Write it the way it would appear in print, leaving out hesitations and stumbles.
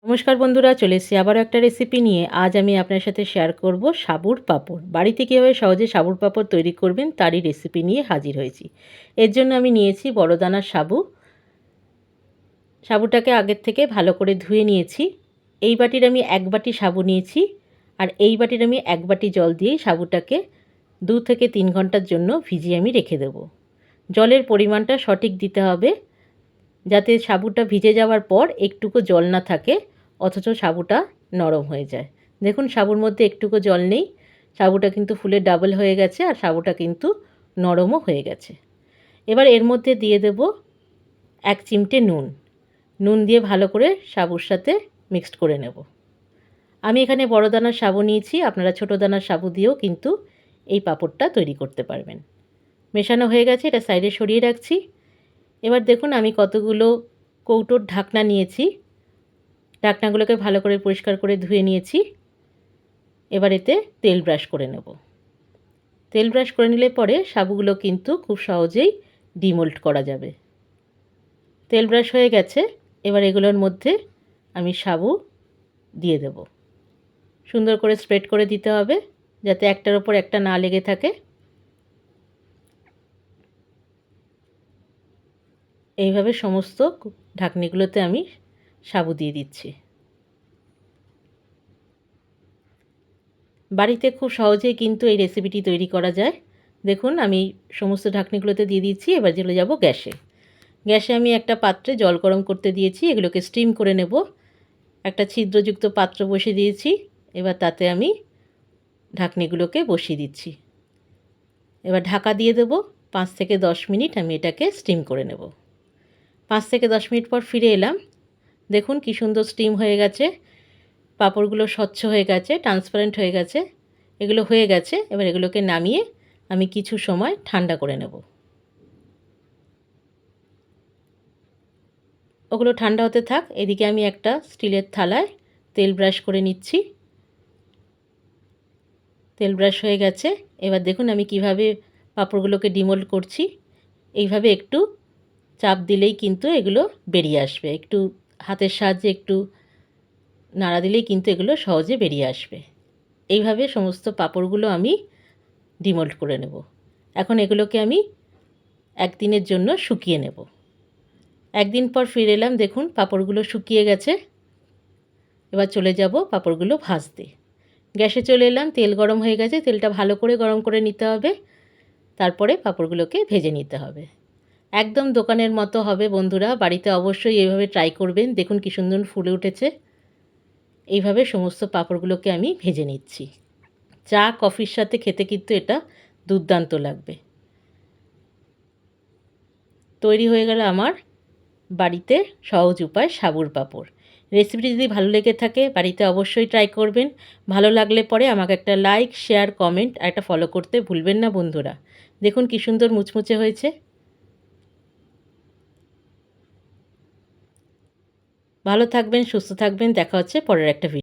নমস্কার বন্ধুরা, চলে এসেছি আবারও একটা রেসিপি নিয়ে। আজ আমি আপনার সাথে শেয়ার করব সাবুর পাঁপড়। বাড়িতে কীভাবে সহজে সাবুর পাঁপড় তৈরি করবেন তারই রেসিপি নিয়ে হাজির হয়েছি। এর জন্য আমি নিয়েছি বড় দানার সাবু। সাবুটাকে আগের থেকে ভালো করে ধুয়ে নিয়েছি। এই বাটির আমি 1 বাটি সাবু নিয়েছি, আর এই বাটির আমি 1 বাটি জল দিয়েই সাবুটাকে 2 থেকে 3 ঘন্টার জন্য ভিজিয়ে আমি রেখে দেবো। জলের পরিমাণটা সঠিক দিতে হবে, যাতে সাবুটা ভিজে যাওয়ার পর একটুকু জল না থাকে, অথচ সাবুটা নরম হয়ে যায়। দেখুন সাবুর মধ্যে একটুকু জল নেই, সাবুটা কিন্তু ফুলে ডাবল হয়ে গেছে, আর সাবুটা কিন্তু নরমও হয়ে গেছে। এবার এর মধ্যে দিয়ে দেব 1 চিমটে নুন দিয়ে ভালো করে সাবুর সাথে মিক্সড করে নেব। আমি এখানে বড় দানার সাবু নিয়েছি, আপনারা ছোটো দানার সাবু দিয়েও কিন্তু এই পাঁপড়টা তৈরি করতে পারবেন। মেশানো হয়ে গেছে, এটা সাইডে সরিয়ে রাখছি। এবার দেখুন আমি কতগুলো কৌটোর ঢাকনা নিয়েছি, ঢাকনাগুলোকে ভালো করে পরিষ্কার করে ধুয়ে নিয়েছি। এবার এতে তেল ব্রাশ করে নেব। তেল ব্রাশ করে নিলে পরে সাবুগুলো কিন্তু খুব সহজেই ডিমোল্ড করা যাবে। তেল ব্রাশ হয়ে গেছে, এবার এগুলোর মধ্যে আমি সাবু দিয়ে দেব। সুন্দর করে স্প্রেড করে দিতে হবে, যাতে একটার ওপর একটা না লেগে থাকে। এইভাবে সমস্ত ঢাকনিগুলোতে আমি সাবু দিয়ে দিচ্ছি। বাড়িতে খুব সহজেই কিন্তু এই রেসিপিটি তৈরি করা যায়। দেখুন আমি সমস্ত ঢাকনিগুলোতে দিয়ে দিচ্ছি। এবার চলে যাব গ্যাসে। গ্যাসে আমি একটা পাত্রে জল গরম করতে দিয়েছি, এগুলোকে স্টিম করে নেব। একটা ছিদ্রযুক্ত পাত্র বসিয়ে দিয়েছি, এবার তাতে আমি ঢাকনিগুলোকে বসিয়ে দিচ্ছি। এবার ঢাকা দিয়ে দেব। 5 থেকে 10 মিনিট আমি এটাকে স্টিম করে নেব। 5 থেকে 10 মিনিট পর ফিরে এলাম। দেখুন কি সুন্দর স্টিম হয়ে গেছে, পাঁপড়গুলো স্বচ্ছ হয়ে গেছে, ট্রান্সপারেন্ট হয়ে গেছে। এগুলো হয়ে গেছে, এবার এগুলোকে নামিয়ে আমি কিছু সময় ঠান্ডা করে নেব। ওগুলো ঠান্ডা হতে থাক, এদিকে আমি একটা স্টিলের থালায় তেল ব্রাশ করে নিচ্ছি। তেল ব্রাশ হয়ে গেছে, এবার দেখুন আমি কিভাবে পাঁপড়গুলোকে ডিমোল্ড করছি। এইভাবে একটু চাপ দিলেই কিন্তু এগুলো বেরিয়ে আসবে, একটু হাতের সাহায্যে একটু নাড়া দিলেই কিন্তু এগুলো সহজে বেরিয়ে আসবে। এইভাবে সমস্ত পাঁপড়গুলো আমি ডিমোল্ড করে নেব। এখন এগুলোকে আমি একদিনের জন্য শুকিয়ে নেব। একদিন পর ফিরে এলাম, দেখুন পাঁপড়গুলো শুকিয়ে গেছে। এবার চলে যাব পাঁপড়গুলো ভাজতে। গ্যাসে চলে এলাম, তেল গরম হয়ে গেছে, তেলটা ভালো করে গরম করে নিতে হবে, তারপরে পাঁপড়গুলোকে ভেজে নিতে হবে। একদম দোকানের মতো হবে বন্ধুরা, বাড়িতে অবশ্যই এইভাবে ট্রাই করবেন। দেখুন কি সুন্দর ফুলে উঠেছে। এইভাবে সমস্ত পাঁপড়গুলোকে আমি ভেজে নিচ্ছি। চা কফির সাথে খেতে কিন্তু এটা দুর্দান্ত লাগবে। তৈরি হয়ে গেল আমার বাড়িতে সহজ উপায় সাবুর পাঁপড়। রেসিপিটি যদি ভালো লেগে থাকে বাড়িতে অবশ্যই ট্রাই করবেন। ভালো লাগলে পরে আমাকে একটা লাইক, শেয়ার, কমেন্ট আর একটা ফলো করতে ভুলবেন না বন্ধুরা। দেখুন কি সুন্দর মুচমুচে হয়েছে। ভালো থাকবেন, সুস্থ থাকবেন। দেখা হচ্ছে পরের একটা ভিডিও।